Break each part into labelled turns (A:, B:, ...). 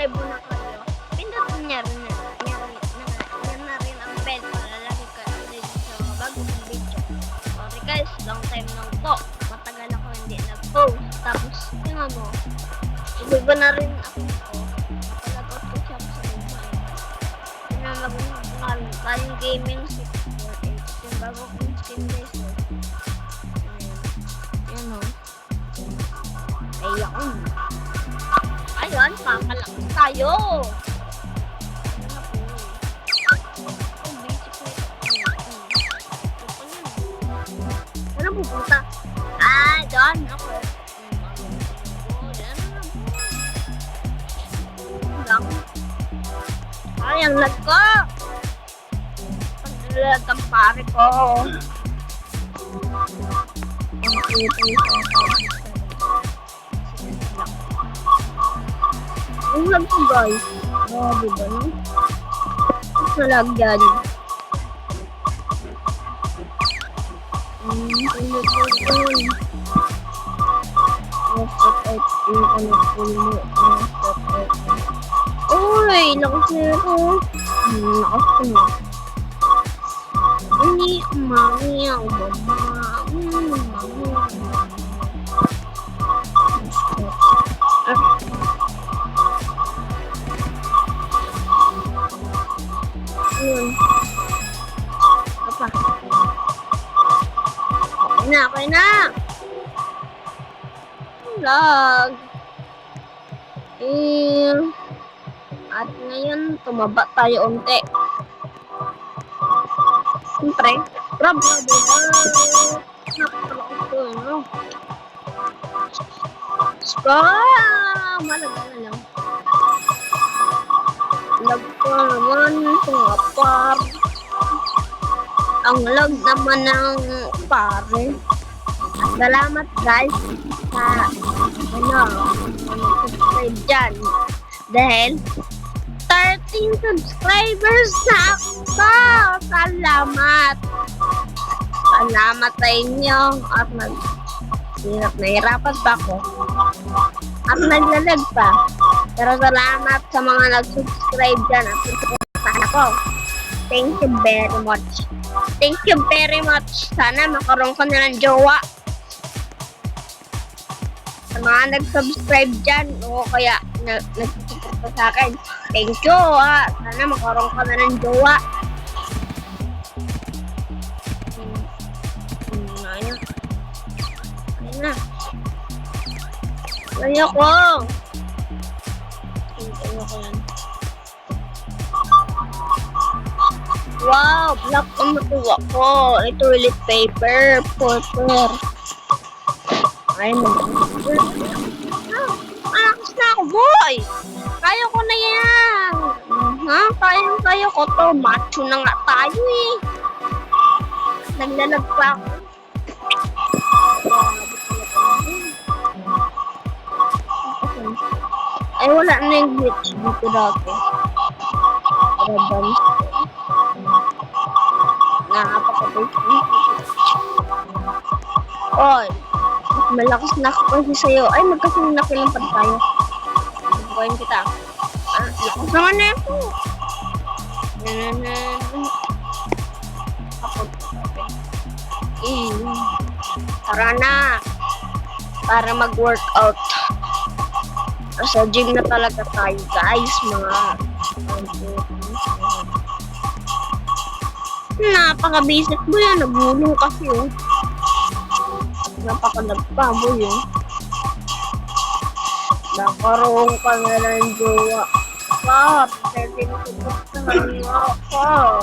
A: subscribe mo na kayo, pindutin niya rin na rin ang bell para lagi ka update sa mga bagong video. Sorry guys, long time nang po. Matagal ako hindi nag-post. Tapos, tingnan mo, iba na rin ako ko. Napalagot ko siya sa buhay. Pinamagong tayong gaming 648. Yung bago kong skin guys. Yan o. Ayun. Ayun, kakalakas tayo. Ano pupunta? Ah, doon ako. Ay, ang lag ko. Ang lag ang pare ko. Ang lag ko guys. Oh, diba no? Mas nalag yan. Uy, lakas na ako. Lakas ko na. Hindi, umami ako, mama. Ayun. Apa? Okay na. Vlog. At ngayon, tumaba tayo unti. Siyempre, grabe. Napakalakas ko, no? Malaga na lang. Lag ko naman, pangapar. Ang lag naman ng pare. Salamat guys sa subscribe dyan. Dahil 13 subscribers na ako. Salamat. Salamat sa inyo. At nahirapan pa ako. At naglalag pa. Pero salamat sa mga nag-subscribe dyan. At pinagpuntahan ako. Thank you very much. Thank you very much. Sana makaroon ka na ng jowa. Sa mga nag-subscribe dyan o kaya nag-subscribe sa akin. Thank you ha. Sana makaroon ka na ng jowa. Ayun na. Ayoko. Ayoko yan. Wow, black ang matuwa ko. Ito toilet paper. Purple. Ay, malakas na ako, boy. Kaya ko na yan. Kaya ko to. Macho na nga tayo eh. Naglalag pa ako. Ay, wala na yung glitch dito dati. Oy, malakas na ako kasi sa'yo. Ay, magkasing nakilampad tayo. Bukayin kita. Lakas naman na ito. Tara na. Para mag-workout. Sa gym na talaga tayo, guys. Napaka-basic mo yan. Nagulong kasi, oh. Napakalagpa mo yun. Nakaroon ka na ng jowa. Pwede mo ka.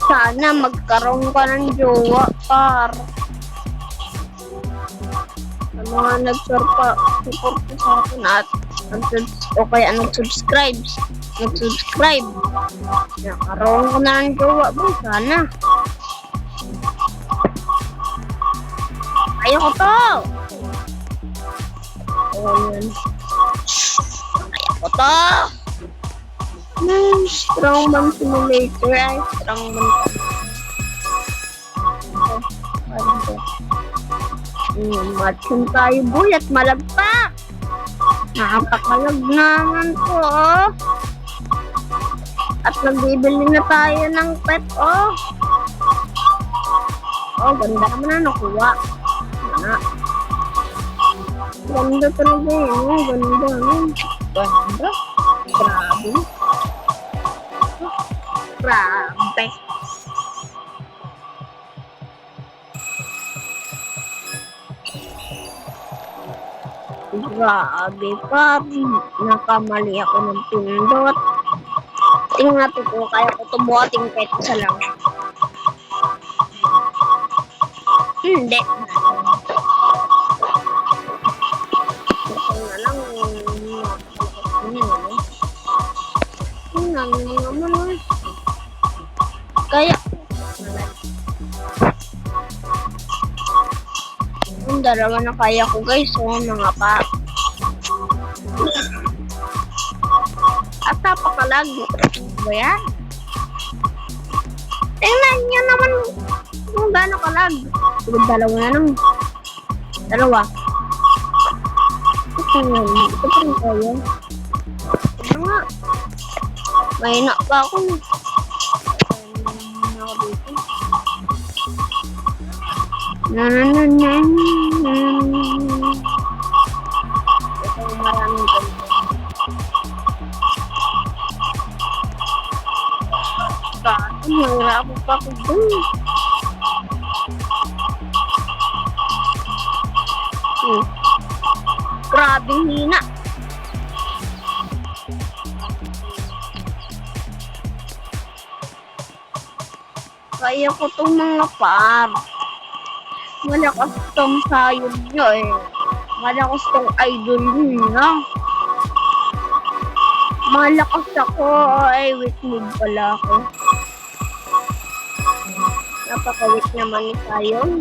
A: Sana magkaroon ka ng jowa, par. Sa mga nag-support sa akin at o kaya nag-subscribe. Nakaroon ka na ng jowa, boy. Sana. Ayoko to. Ayan. Ayoko to. Strongman simulator. Ay, strongman. Matchon tayo, boy. At malagpak. Napakalag naman po, oh. At nagbibili na tayo ng pet, oh. Oh, ganda naman na nakuha. Ganda. Ganda talaga yun, oh. Ganda, oh. Ganda. Grabe. Grabe. Grabe pa. Nakamali ako ng pindot. Tingnan natin kung kaya ko ito buhating kahit isa lang. Hindi. Ito na lang. Tingnan naman. Kaya. Yung dalawa na kaya ko guys. So, mga pa. At napakalag. Ba yan? Tingnan nyo naman kung gaano kalag. Dalawa na lang. Dalawa. Ito pa rin kaya. Ito nga. Mahina pa ako. Mahina ako dito. Ito maraming ganito. Mahirap pa ako dun. Grabing hina. Kaya ko itong mga par. Malakas itong sayod nyo eh. Malakas itong idol nyo. Malakas ako. Ay, wait mood pala ako. Napaka-weak naman ni Sayon.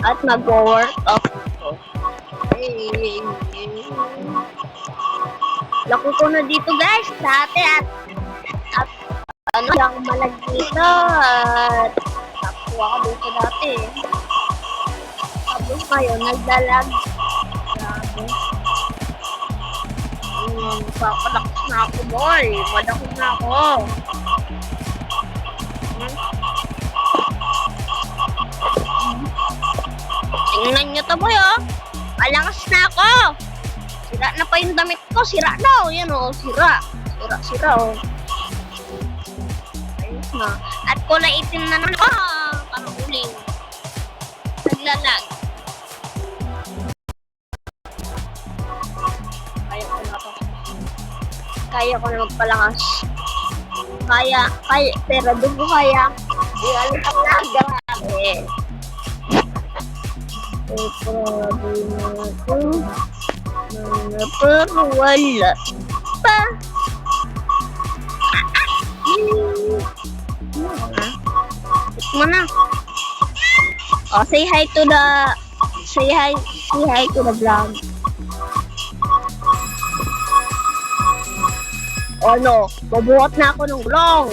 A: At mag-work off ko. Laki ko na dito guys. Dati at ano lang malag dito. At nakuha ka dito dati. Tapos ngayon nagdalag. Grabe. Papalakas na ako boy. Malaki na ako. Tingnan nyo to boy oh. Malakas na ako. Sira na pa yung damit ko. Sira na oh. Yan oh. Sira. Sira oh. Ayos na. At kulay itim na naman ako. Parang uling. Naglalag. Kaya ko na to. Kaya ko na magpalakas. Kaya. Pero doon ko kaya. Iyalit ang grabe. Grabe na ako. Pero wala pa. Mo na. Oh, say hi to the vlog. Oh no, mabuhat na ako ng gulong.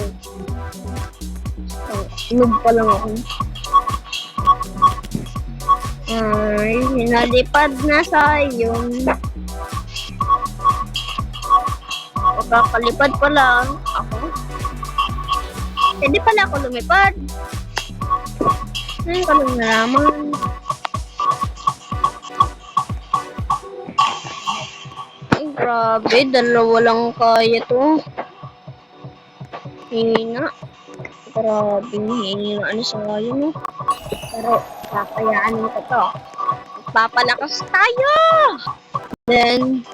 A: Inog pa lang ako. Ay, hinalipad na sayong. Kakalipad pala ako. Hindi pala ako lumipad. Ay, kalong naman. Ay, grabe. Dalawa lang kaya to. Hina. Grabe. Hina. Ano sa kayo, no? Pero, kakayaan ko to. Papalakas tayo! Then,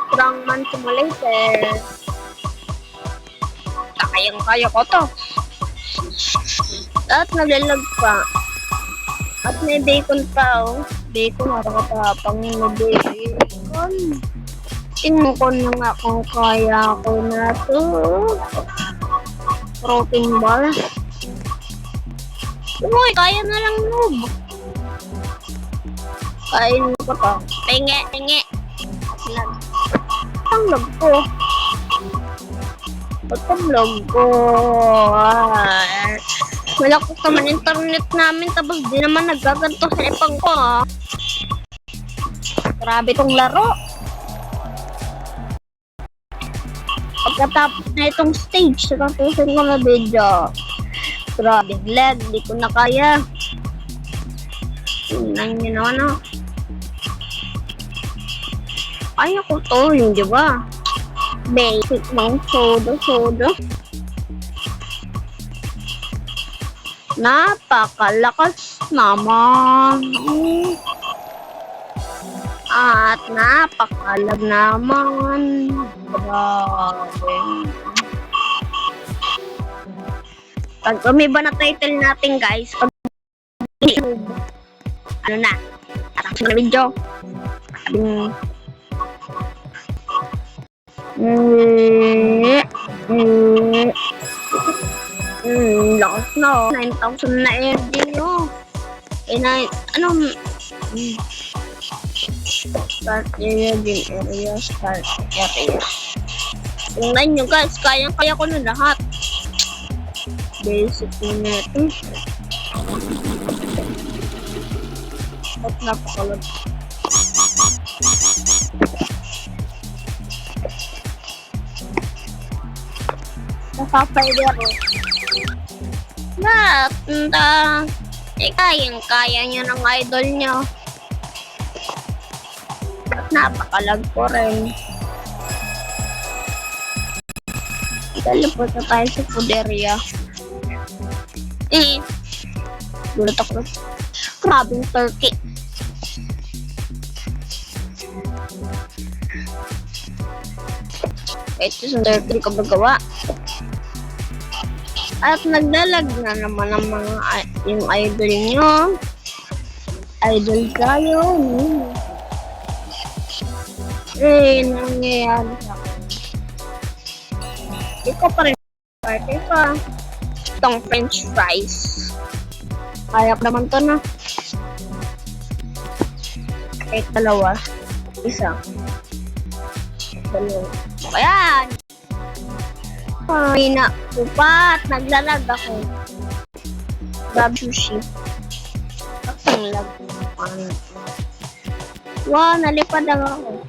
A: strongman simulator. Kayang-kaya ko to. At naglalag pa. At may bacon pa, oh. Bacon, harap-harapang may bacon. Tingnan ko na nga kung kaya ko na to. Protein bar. Uy, kaya na lang noob. Kain ko to. Tingi. Ang lag ko. Ba't ang lag ko? Malakas naman internet namin tapos di naman nagaganto sa ipang ko ah. Grabe tong laro. Pagkatapos na itong stage, tapusin ko na video. Grabe lag, di ko na kaya. Tingnan nyo naman ah. Kaya ko to, hindi ba? Basic ng soda. Napakalakas naman. At napakalag naman. Grabe. Pag umiba na title natin guys, pag ano na, atang na video. Lakas na oh. 9,000 na energy oh. Start area, game area, start area. Tingnan nyo guys, kaya ko na lahat. Basic na ito. At napakalag. Napapaider oh. Lahat na kaya nyo ng idol nyo. At napakalag ko rin. Talipot na tayo sa Puderia. Gulat ako. Grabing turkey. Ito sa turkey ko magawa. At naglalag na naman ang mga yung idol nyo. Idol tayo. Nangyayari sa akin. Ikaw pa rin. Party pa. Itong french fries. Kaya ko naman to na. Dalawa. Isa. Dalawa. Ayan. Ay na. Upat. Naglalag ako. Grab sushi. Ang lag. Wow, nalipad lang ako.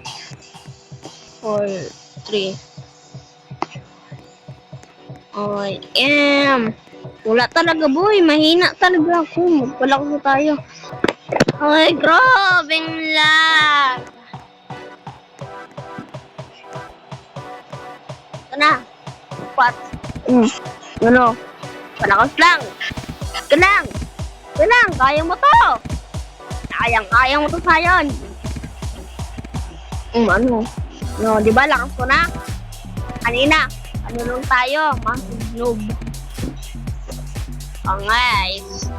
A: 4, 3. Wala talaga boy, mahina talaga ako. Magpalako tayo. Ay, grabing lag. Ito na. What? Ano? Palakas lang. Ganang. Kaya mo to. Kaya mo to sayon. Ano? No, di ba lakas ko na? Kanina, ano nung tayo? Massive noob. Oh guys,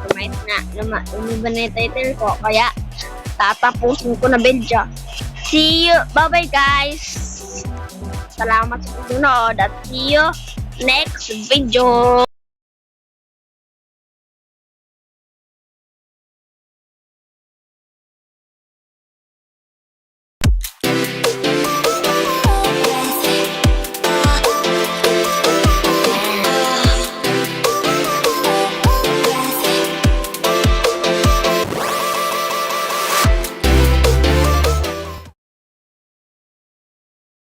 A: umiba na yung title ko, kaya tatapusin ko na video. See you, bye guys. Salamat sa pagsunod at see you next video.